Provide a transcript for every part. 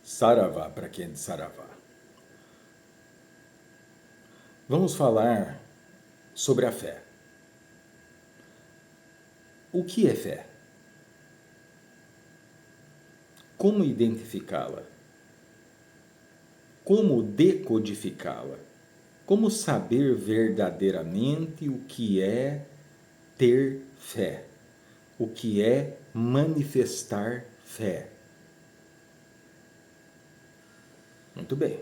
Saravá para quem é de Saravá. Vamos falar sobre a fé. O que é fé? Como identificá-la? Como decodificá-la? Como saber verdadeiramente o que é ter fé? O que é manifestar fé? Muito bem.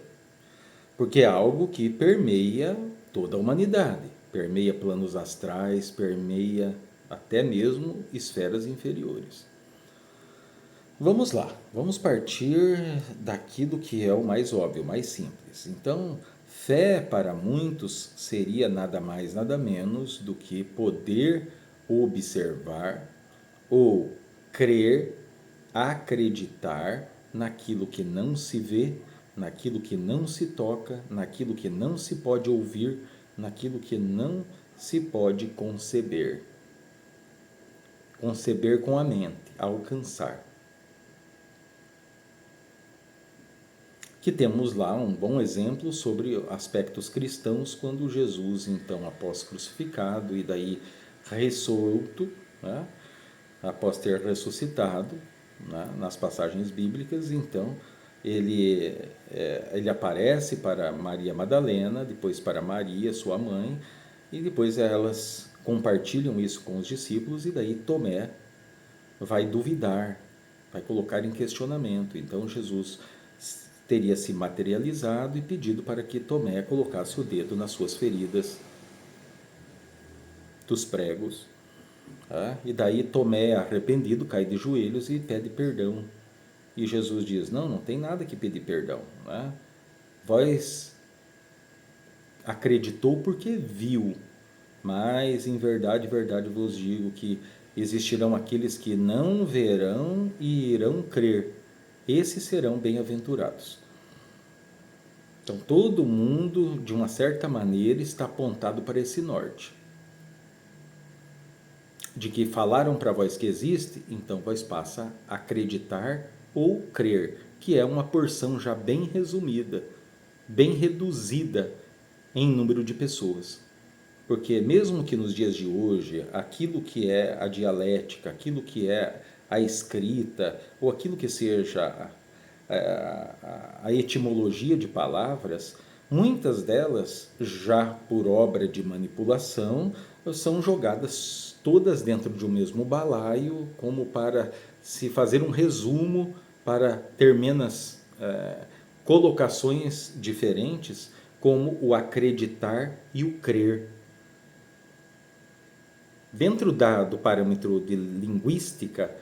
Porque é algo que permeia toda a humanidade, permeia planos astrais, permeia até mesmo esferas inferiores. Vamos lá, vamos partir daquilo que é o mais óbvio, o mais simples. Então, fé para muitos seria nada mais, nada menos do que poder observar ou crer, acreditar naquilo que não se vê, naquilo que não se toca, naquilo que não se pode ouvir, naquilo que não se pode conceber. Conceber com a mente, alcançar. Que temos lá um bom exemplo sobre aspectos cristãos, quando Jesus, então, após crucificado e daí ressolto, né, após ter ressuscitado, né, nas passagens bíblicas, então, ele aparece para Maria Madalena, depois para Maria, sua mãe, e depois elas compartilham isso com os discípulos, e daí Tomé vai duvidar, vai colocar em questionamento. Então Jesus teria se materializado e pedido para que Tomé colocasse o dedo nas suas feridas dos pregos. Tá? E daí Tomé, arrependido, cai de joelhos e pede perdão. E Jesus diz: não tem nada que pedir perdão. Né? Vós acreditou porque viu, mas em verdade, verdade vos digo que existirão aqueles que não verão e irão crer. Esses serão bem-aventurados. Então todo mundo, de uma certa maneira, está apontado para esse norte. De que falaram para vós que existe, então vós passa a acreditar ou crer, que é uma porção já bem resumida, bem reduzida em número de pessoas. Porque mesmo que nos dias de hoje, aquilo que é a dialética, aquilo que é a escrita, ou aquilo que seja a etimologia de palavras, muitas delas, já por obra de manipulação, são jogadas todas dentro de um mesmo balaio, como para se fazer um resumo, para ter menos colocações diferentes, como o acreditar e o crer. Dentro do parâmetro de linguística,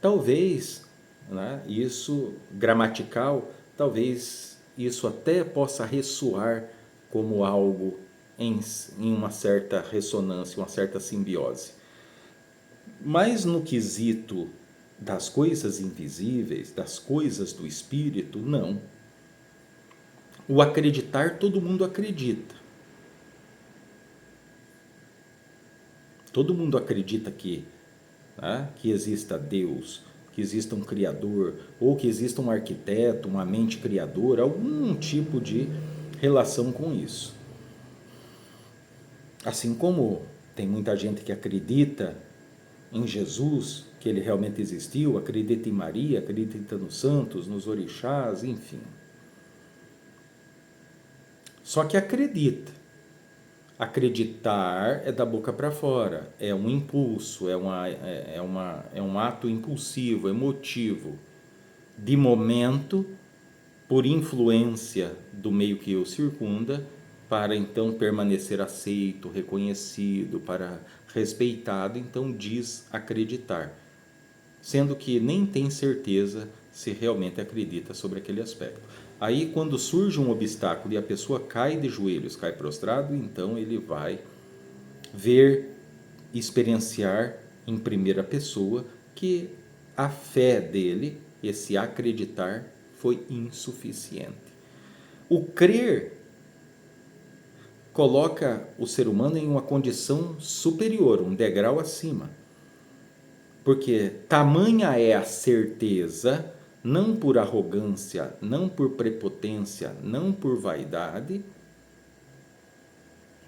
talvez, né, isso gramatical, talvez isso até possa ressoar como algo em uma certa ressonância, uma certa simbiose. Mas no quesito das coisas invisíveis, das coisas do espírito, não. O acreditar, todo mundo acredita. Todo mundo acredita que exista Deus, que exista um Criador, ou que exista um arquiteto, uma mente criadora, algum tipo de relação com isso. Assim como tem muita gente que acredita em Jesus, que ele realmente existiu, acredita em Maria, acredita nos santos, nos orixás, enfim. Só que acredita. Acreditar é da boca para fora, é um impulso, é um ato impulsivo, emotivo, de momento, por influência do meio que o circunda, para então permanecer aceito, reconhecido, para respeitado, então diz acreditar, sendo que nem tem certeza se realmente acredita sobre aquele aspecto. Aí, quando surge um obstáculo e a pessoa cai de joelhos, cai prostrado, então ele vai ver, experienciar em primeira pessoa que a fé dele, esse acreditar, foi insuficiente. O crer coloca o ser humano em uma condição superior, um degrau acima. Porque tamanha é a certeza, não por arrogância, não por prepotência, não por vaidade,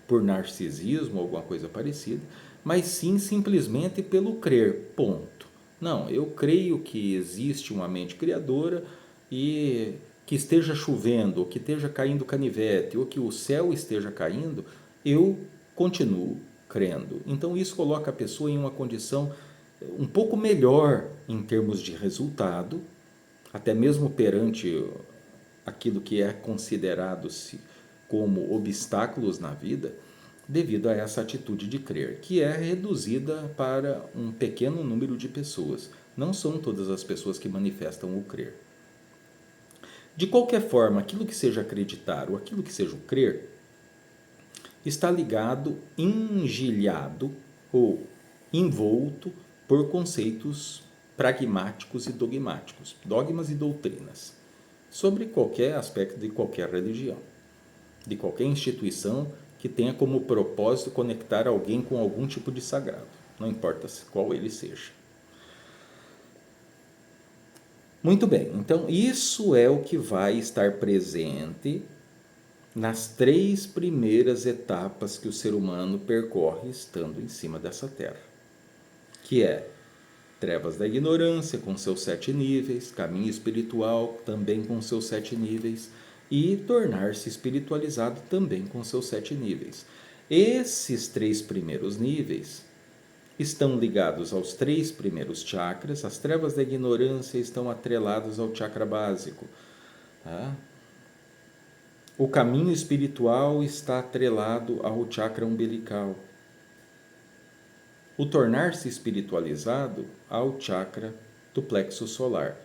por narcisismo, alguma coisa parecida, mas sim simplesmente pelo crer, ponto. Não, eu creio que existe uma mente criadora e que esteja chovendo, ou que esteja caindo canivete, ou que o céu esteja caindo, eu continuo crendo. Então isso coloca a pessoa em uma condição um pouco melhor em termos de resultado, até mesmo perante aquilo que é considerado como obstáculos na vida, devido a essa atitude de crer, que é reduzida para um pequeno número de pessoas. Não são todas as pessoas que manifestam o crer. De qualquer forma, aquilo que seja acreditar ou aquilo que seja o crer, está ligado, engilhado ou envolto por conceitos pragmáticos e dogmáticos, dogmas e doutrinas, sobre qualquer aspecto de qualquer religião, de qualquer instituição que tenha como propósito conectar alguém com algum tipo de sagrado, não importa qual ele seja. Muito bem, então isso é o que vai estar presente nas 3 primeiras etapas que o ser humano percorre estando em cima dessa terra, que é trevas da ignorância com seus 7 níveis, caminho espiritual também com seus 7 níveis e tornar-se espiritualizado também com seus 7 níveis. Esses 3 primeiros níveis estão ligados aos 3 primeiros chakras. As trevas da ignorância estão atreladas ao chakra básico. Tá? O caminho espiritual está atrelado ao chakra umbilical. O tornar-se espiritualizado ao chakra do plexo solar.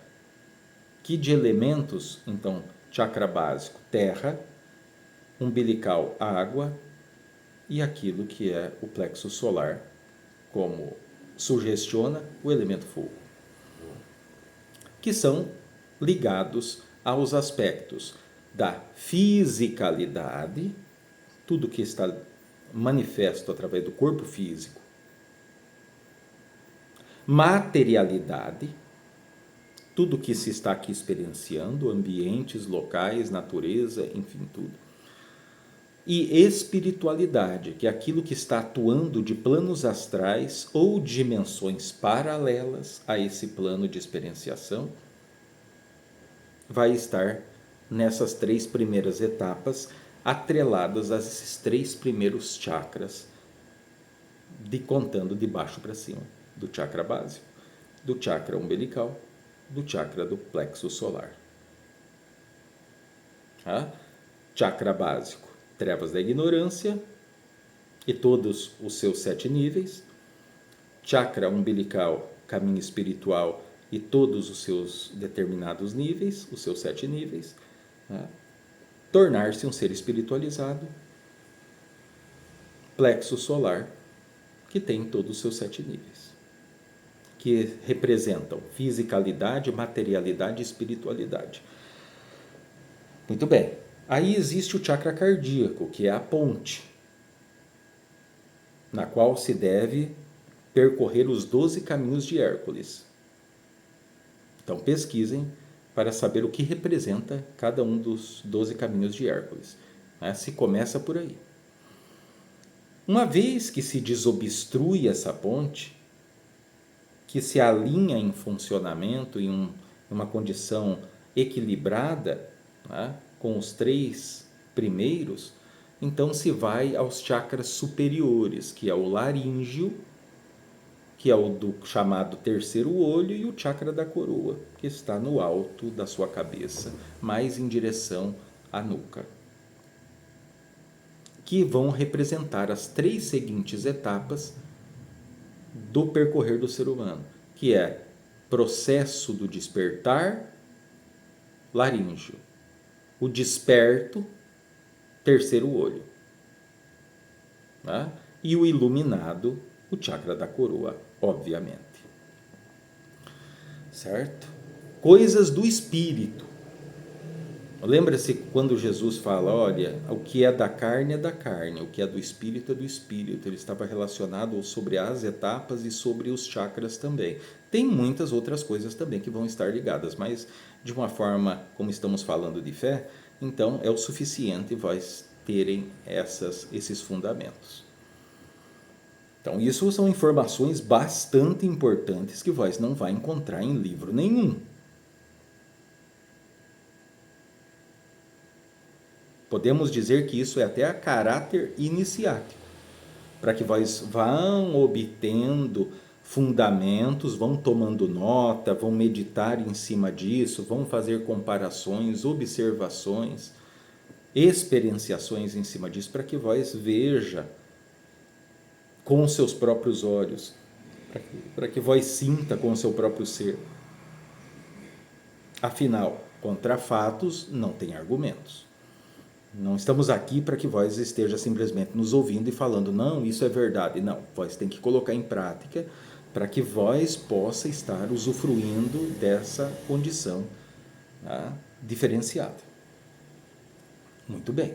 Que de elementos, então, chakra básico, terra, umbilical, água, e aquilo que é o plexo solar, como sugestiona o elemento fogo, que são ligados aos aspectos da fisicalidade, tudo que está manifesto através do corpo físico, materialidade, tudo que se está aqui experienciando, ambientes, locais, natureza, enfim, tudo. E espiritualidade, que é aquilo que está atuando de planos astrais ou dimensões paralelas a esse plano de experienciação, vai estar nessas 3 primeiras etapas, atreladas a esses 3 primeiros chakras, contando de baixo para cima, do chakra básico, do chakra umbilical, do chakra do plexo solar. Tá? Chakra básico, trevas da ignorância e todos os seus 7 níveis. Chakra umbilical, caminho espiritual e todos os seus determinados níveis, os seus 7 níveis. Tá? Tornar-se um ser espiritualizado. Plexo solar, que tem todos os seus 7 níveis, que representam fisicalidade, materialidade e espiritualidade. Muito bem. Aí existe o chakra cardíaco, que é a ponte, na qual se deve percorrer os 12 caminhos de Hércules. Então pesquisem para saber o que representa cada um dos 12 caminhos de Hércules. Se começa por aí. Uma vez que se desobstrui essa ponte, que se alinha em funcionamento em uma condição equilibrada, com os 3 primeiros, então se vai aos chakras superiores, que é o laríngeo, que é o do chamado terceiro olho, e o chakra da coroa, que está no alto da sua cabeça, mais em direção à nuca, que vão representar as 3 seguintes etapas do percorrer do ser humano, que é processo do despertar, laríngeo, o desperto, terceiro olho, tá? E o iluminado, o chakra da coroa, obviamente. Certo? Coisas do espírito. Lembra-se quando Jesus fala, olha, o que é da carne, o que é do espírito é do espírito. Ele estava relacionado sobre as etapas e sobre os chakras também. Tem muitas outras coisas também que vão estar ligadas, mas de uma forma, como estamos falando de fé, então é o suficiente vós terem esses fundamentos. Então, isso são informações bastante importantes que vós não vai encontrar em livro nenhum. Podemos dizer que isso é até a caráter iniciático, para que vós vão obtendo fundamentos, vão tomando nota, vão meditar em cima disso, vão fazer comparações, observações, experienciações em cima disso, para que vós veja com os seus próprios olhos, para que vós sinta com o seu próprio ser. Afinal, contra fatos não tem argumentos. Não estamos aqui para que vós esteja simplesmente nos ouvindo e falando, não, isso é verdade. Não, vós tem que colocar em prática para que vós possa estar usufruindo dessa condição, tá, diferenciada. Muito bem.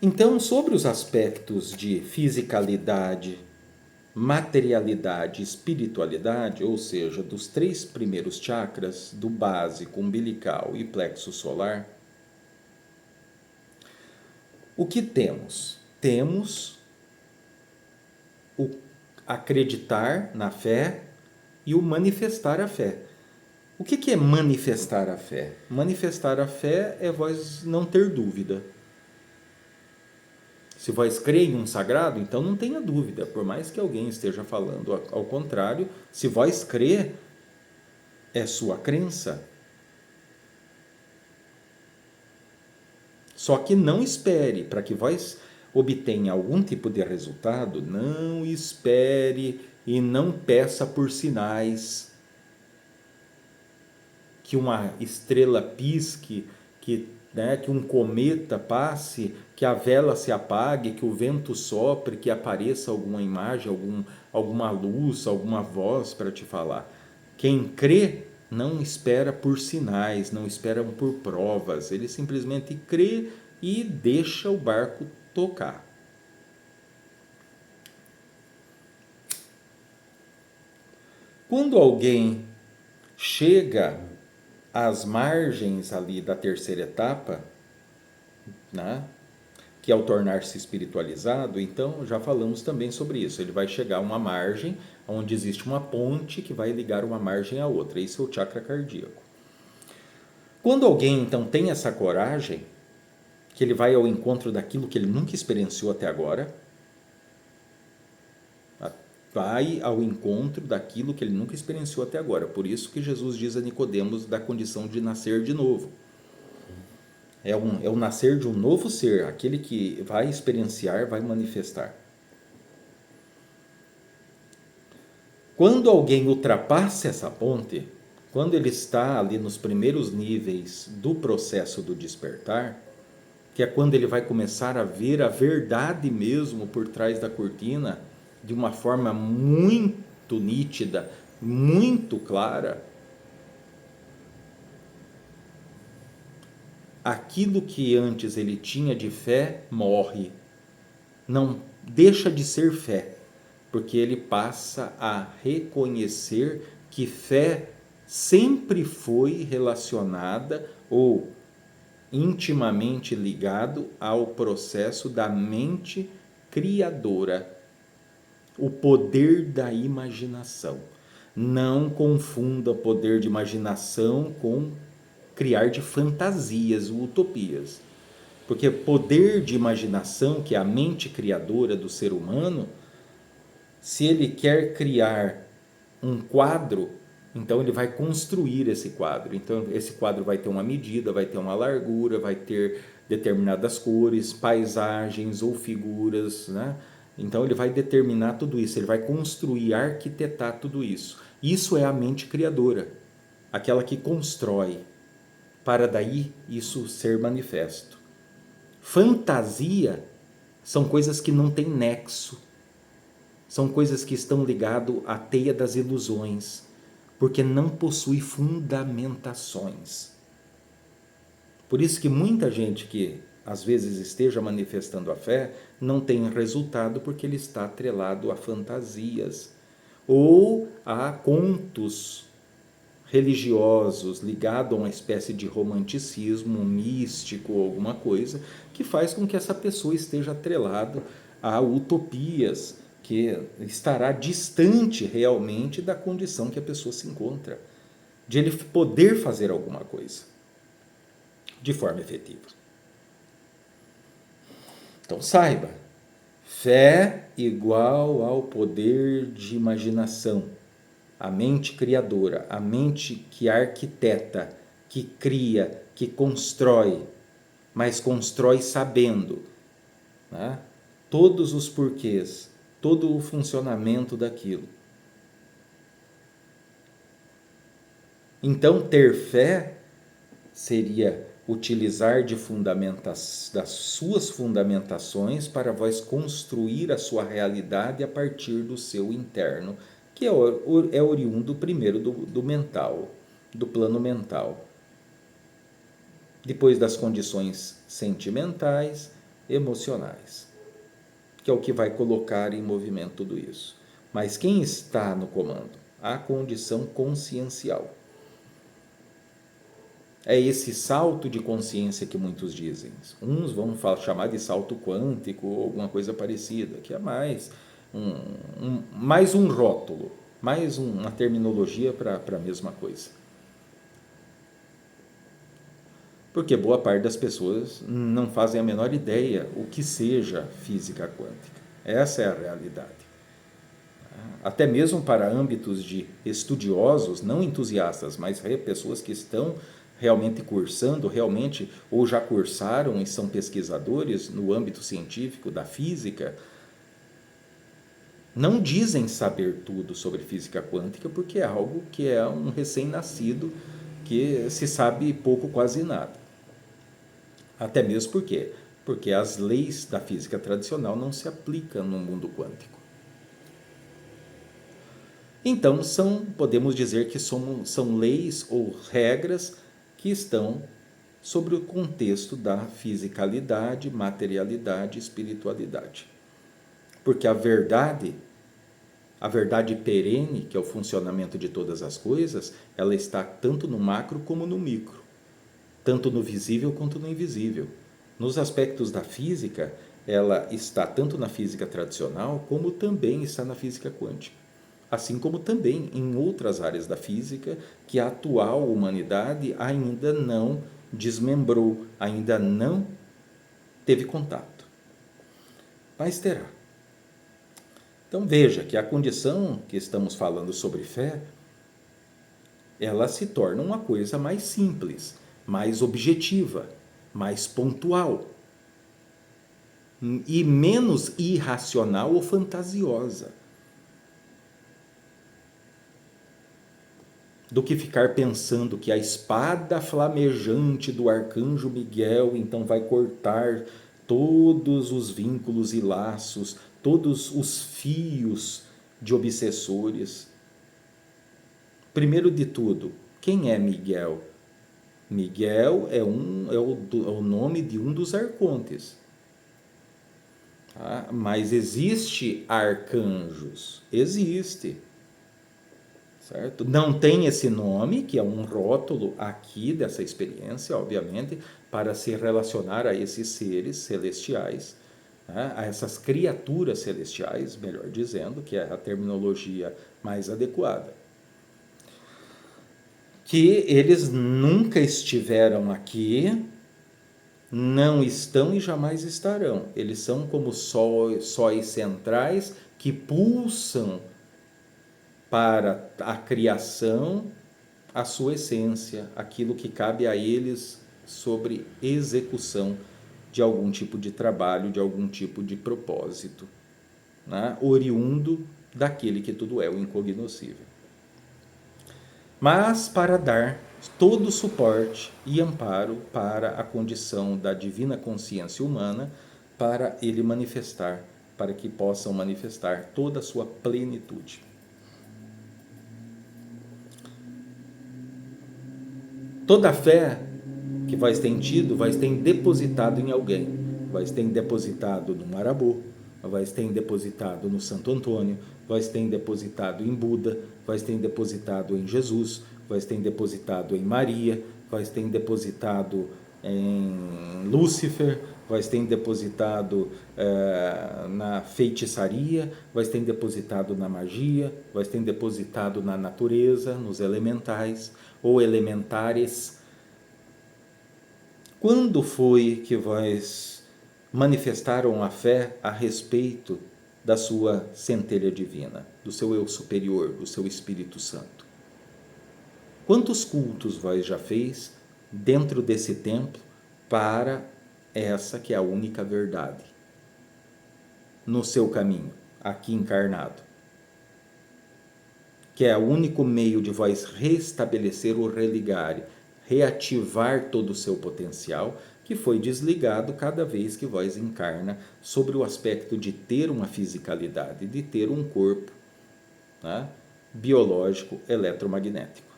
Então, sobre os aspectos de fisicalidade, materialidade, espiritualidade, ou seja, dos 3 primeiros chakras, do básico, umbilical e plexo solar, o que temos? Temos o acreditar na fé e o manifestar a fé. O que é manifestar a fé? Manifestar a fé é vós não ter dúvida. Se vós creem em um sagrado, então não tenha dúvida, por mais que alguém esteja falando ao contrário, se vós crer, é sua crença. Só que não espere, para que vós obtenha algum tipo de resultado, não espere e não peça por sinais, que uma estrela pisque, que um cometa passe, que a vela se apague, que o vento sopre, que apareça alguma imagem, alguma luz, alguma voz para te falar. Quem crê não espera por sinais, não espera por provas, ele simplesmente crê e deixa o barco tocar. Quando alguém chega às margens ali da terceira etapa, né, que ao tornar-se espiritualizado, então já falamos também sobre isso, ele vai chegar a uma margem onde existe uma ponte que vai ligar uma margem à outra, esse é o chakra cardíaco. Quando alguém então tem essa coragem, que ele vai ao encontro daquilo que ele nunca experienciou até agora, vai ao encontro daquilo que ele nunca experienciou até agora. Por isso que Jesus diz a Nicodemos da condição de nascer de novo. É o nascer de um novo ser, aquele que vai experienciar, vai manifestar. Quando alguém ultrapassa essa ponte, quando ele está ali nos primeiros níveis do processo do despertar, que é quando ele vai começar a ver a verdade mesmo por trás da cortina, de uma forma muito nítida, muito clara, aquilo que antes ele tinha de fé morre, não deixa de ser fé, porque ele passa a reconhecer que fé sempre foi relacionada ou intimamente ligado ao processo da mente criadora, o poder da imaginação. Não confunda poder de imaginação com criar de fantasias, utopias. Porque poder de imaginação, que é a mente criadora do ser humano, se ele quer criar um quadro, então ele vai construir esse quadro. Então esse quadro vai ter uma medida, vai ter uma largura, vai ter determinadas cores, paisagens ou figuras, né? Então ele vai determinar tudo isso, ele vai construir, arquitetar tudo isso. Isso é a mente criadora, aquela que constrói, para daí isso ser manifesto. Fantasia são coisas que não têm nexo, são coisas que estão ligadas à teia das ilusões, porque não possui fundamentações. Por isso que muita gente que às vezes esteja manifestando a fé não tem resultado porque ele está atrelado a fantasias ou a contos religiosos ligados a uma espécie de romanticismo místico ou alguma coisa que faz com que essa pessoa esteja atrelado a utopias que estará distante realmente da condição que a pessoa se encontra, de ele poder fazer alguma coisa de forma efetiva. Então saiba, fé igual ao poder de imaginação, a mente criadora, a mente que arquiteta, que cria, que constrói, mas constrói sabendo, né? Todos os porquês, todo o funcionamento daquilo. Então, ter fé seria utilizar das suas fundamentações para vós construir a sua realidade a partir do seu interno, que é oriundo primeiro do mental, do plano mental. Depois das condições sentimentais, emocionais, que é o que vai colocar em movimento tudo isso. Mas quem está no comando? A condição consciencial. É esse salto de consciência que muitos dizem. Uns vão chamar de salto quântico ou alguma coisa parecida, que é mais um rótulo, mais uma terminologia para a mesma coisa. Porque boa parte das pessoas não fazem a menor ideia o que seja física quântica. Essa é a realidade. Até mesmo para âmbitos de estudiosos, não entusiastas, mas pessoas que estão realmente cursando, realmente, ou já cursaram e são pesquisadores no âmbito científico da física, não dizem saber tudo sobre física quântica, porque é algo que é um recém-nascido, que se sabe pouco, quase nada. Até mesmo por quê? Porque as leis da física tradicional não se aplicam no mundo quântico. Então, podemos dizer que são leis ou regras que estão sobre o contexto da fisicalidade, materialidade e espiritualidade. Porque a verdade perene, que é o funcionamento de todas as coisas, ela está tanto no macro como no micro, tanto no visível quanto no invisível. Nos aspectos da física, ela está tanto na física tradicional como também está na física quântica. Assim como também em outras áreas da física que a atual humanidade ainda não desmembrou, ainda não teve contato. Mas terá. Então veja que a condição que estamos falando sobre fé, ela se torna uma coisa mais simples, mais objetiva, mais pontual e menos irracional ou fantasiosa do que ficar pensando que a espada flamejante do arcanjo Miguel então vai cortar todos os vínculos e laços, todos os fios de obsessores. Primeiro de tudo, quem é Miguel? Miguel é o nome de um dos arcontes. Tá? Mas existe arcanjos? Existe. Certo? Não tem esse nome, que é um rótulo aqui dessa experiência, obviamente, para se relacionar a esses seres celestiais, né? A essas criaturas celestiais, melhor dizendo, que é a terminologia mais adequada. Que eles nunca estiveram aqui, não estão e jamais estarão. Eles são como sóis centrais que pulsam para a criação, a sua essência, aquilo que cabe a eles sobre execução de algum tipo de trabalho, de algum tipo de propósito, né? Oriundo daquele que tudo é, o incognoscível. Mas para dar todo o suporte e amparo para a condição da divina consciência humana, para ele manifestar, para que possam manifestar toda a sua plenitude. Toda fé que vai ter tido, vai ter depositado em alguém, vai ter depositado no Marabô, vai ter depositado no Santo Antônio, vai ter depositado em Buda, vai ter depositado em Jesus, vai ter depositado em Maria, vai ter depositado em Lúcifer, vai ter depositado na feitiçaria, vai ter depositado na magia, vai ter depositado na natureza, nos elementais ou elementares. Quando foi que vós manifestaram a fé a respeito da sua centelha divina, do seu eu superior, do seu Espírito Santo? Quantos cultos vós já fez dentro desse templo para essa que é a única verdade no seu caminho, aqui encarnado? Que é o único meio de vós restabelecer ou religar, reativar todo o seu potencial, que foi desligado cada vez que vós encarna sobre o aspecto de ter uma fisicalidade, de ter um corpo, né, biológico eletromagnético.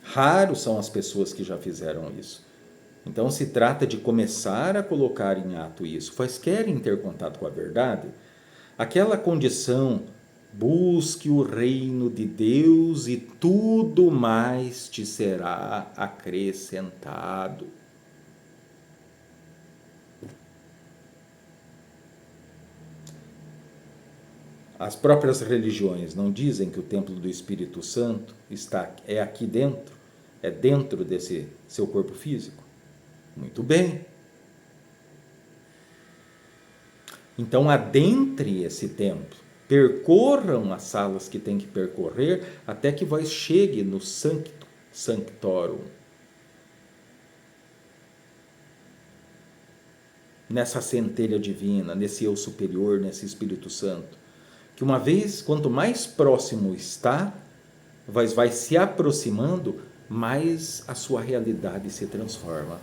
Raros são as pessoas que já fizeram isso. Então se trata de começar a colocar em ato isso. Vós querem ter contato com a verdade? Aquela condição, busque o reino de Deus e tudo mais te será acrescentado. As próprias religiões não dizem que o templo do Espírito Santo é aqui dentro? É dentro desse seu corpo físico? Muito bem. Então adentre esse templo, percorram as salas que tem que percorrer, até que vós chegue no Sancto Sanctorum. Nessa centelha divina, nesse eu superior, nesse Espírito Santo. Que uma vez, quanto mais próximo está, vai se aproximando, mais a sua realidade se transforma.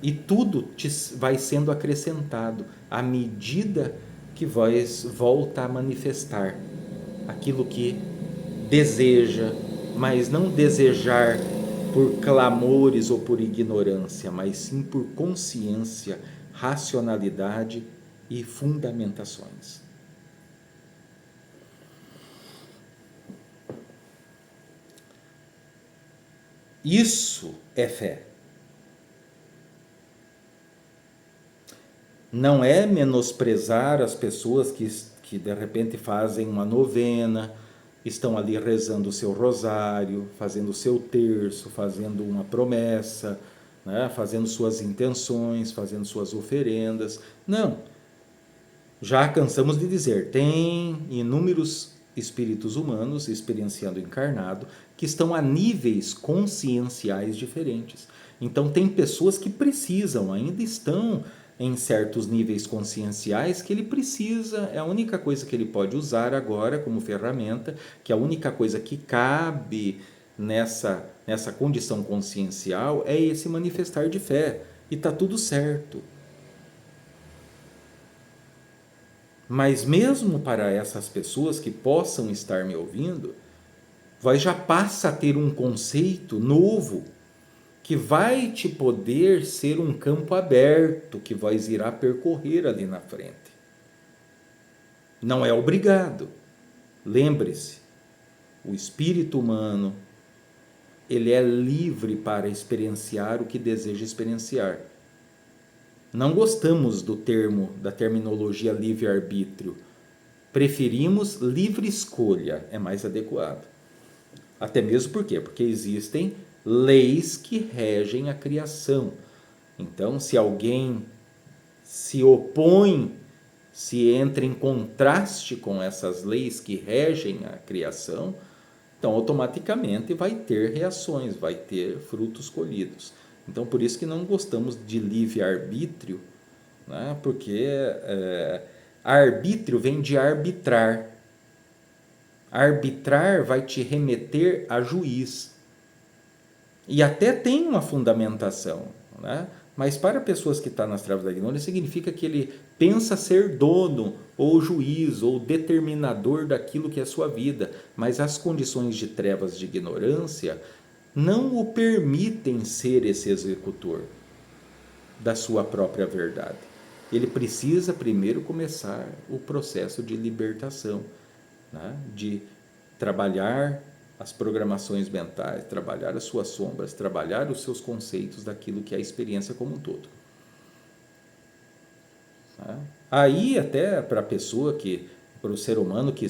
E tudo vai sendo acrescentado à medida que vós volta a manifestar aquilo que deseja, mas não desejar por clamores ou por ignorância, mas sim por consciência, racionalidade e fundamentações. Isso é fé. Não é menosprezar as pessoas que de repente fazem uma novena, estão ali rezando o seu rosário, fazendo o seu terço, fazendo uma promessa, né? Fazendo suas intenções, fazendo suas oferendas. Não. Já cansamos de dizer, tem inúmeros espíritos humanos experienciando encarnado que estão a níveis conscienciais diferentes. Então tem pessoas que precisam, ainda estão em certos níveis conscienciais que ele precisa, é a única coisa que ele pode usar agora como ferramenta, que a única coisa que cabe nessa condição consciencial é esse manifestar de fé. E está tudo certo. Mas mesmo para essas pessoas que possam estar me ouvindo, vai já passa a ter um conceito novo que vai te poder ser um campo aberto que vós irá percorrer ali na frente. Não é obrigado. Lembre-se, o espírito humano, ele é livre para experienciar o que deseja experienciar. Não gostamos do termo, da terminologia livre-arbítrio. Preferimos livre escolha, é mais adequado. Até mesmo por quê? Porque existem leis que regem a criação. Então, se alguém se opõe, se entra em contraste com essas leis que regem a criação, então automaticamente vai ter reações, vai ter frutos colhidos. Então, por isso que não gostamos de livre-arbítrio, né? Porque arbítrio vem de arbitrar. Arbitrar vai te remeter a juiz. E até tem uma fundamentação, né? Mas para pessoas que estão nas trevas da ignorância, significa que ele pensa ser dono ou juiz, ou determinador daquilo que é a sua vida, mas as condições de trevas de ignorância não o permitem ser esse executor da sua própria verdade. Ele precisa primeiro começar o processo de libertação, né? De trabalhar as programações mentais, trabalhar as suas sombras, trabalhar os seus conceitos daquilo que é a experiência como um todo. Tá? Aí até para a pessoa para o ser humano que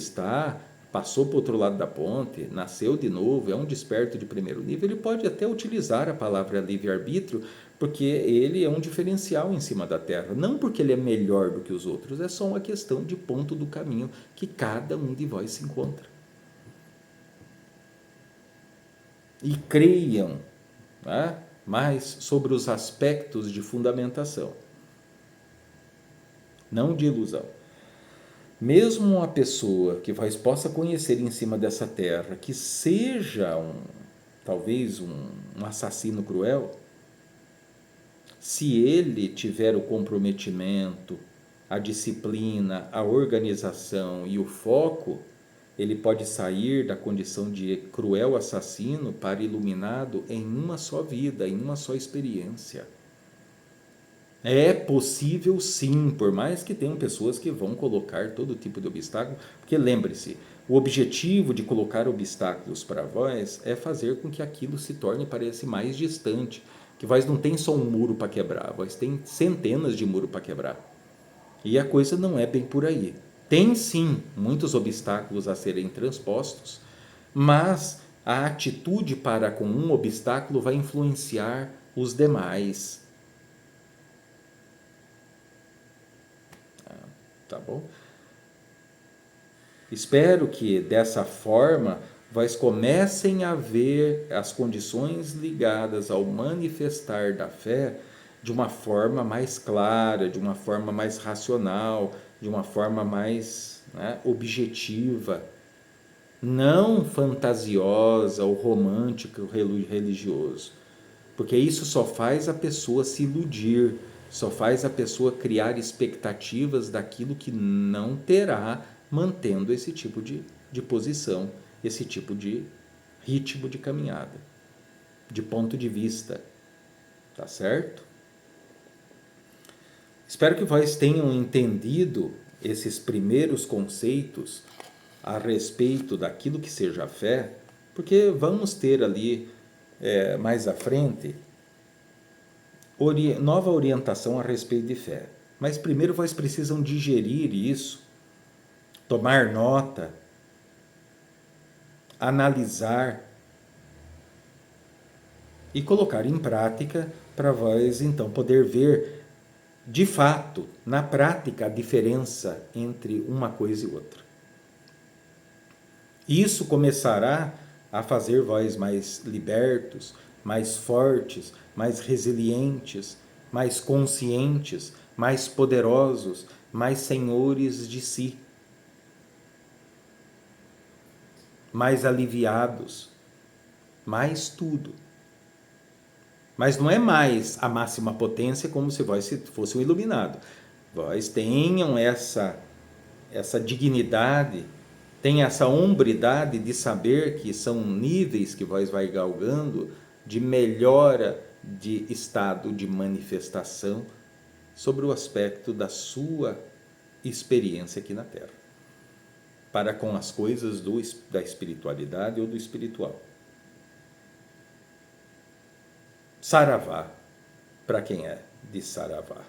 passou para o outro lado da ponte, nasceu de novo, é um desperto de primeiro nível, ele pode até utilizar a palavra livre-arbítrio, porque ele é um diferencial em cima da Terra, não porque ele é melhor do que os outros, é só uma questão de ponto do caminho que cada um de vós se encontra. E creiam, né, mais sobre os aspectos de fundamentação, não de ilusão. Mesmo uma pessoa que possa conhecer em cima dessa terra, que seja talvez um assassino cruel, se ele tiver o comprometimento, a disciplina, a organização e o foco, ele pode sair da condição de cruel assassino para iluminado em uma só vida, em uma só experiência. É possível sim, por mais que tenham pessoas que vão colocar todo tipo de obstáculo, porque lembre-se, o objetivo de colocar obstáculos para vós é fazer com que aquilo se torne, parece, mais distante, que vós não tem só um muro para quebrar, vós tem centenas de muros para quebrar. E a coisa não é bem por aí. Tem sim muitos obstáculos a serem transpostos, mas a atitude para com um obstáculo vai influenciar os demais. Tá bom? Espero que dessa forma vocês comecem a ver as condições ligadas ao manifestar da fé de uma forma mais clara, de uma forma mais racional, de uma forma mais, né, objetiva, não fantasiosa ou romântica ou religioso, porque isso só faz a pessoa se iludir, só faz a pessoa criar expectativas daquilo que não terá, mantendo esse tipo de posição, esse tipo de ritmo de caminhada, de ponto de vista, tá certo? Espero que vocês tenham entendido esses primeiros conceitos a respeito daquilo que seja a fé, porque vamos ter ali mais à frente nova orientação a respeito de fé. Mas primeiro vocês precisam digerir isso, tomar nota, analisar e colocar em prática para vós então poder ver de fato, na prática, a diferença entre uma coisa e outra. Isso começará a fazer vós mais libertos, mais fortes, mais resilientes, mais conscientes, mais poderosos, mais senhores de si, mais aliviados, mais tudo. Mas não é mais a máxima potência como se vós fosse um iluminado. Vós tenham essa dignidade, tem essa hombridade de saber que são níveis que vós vai galgando de melhora de estado de manifestação sobre o aspecto da sua experiência aqui na Terra, para com as coisas da espiritualidade ou do espiritual. Saravá, para quem é de Saravá.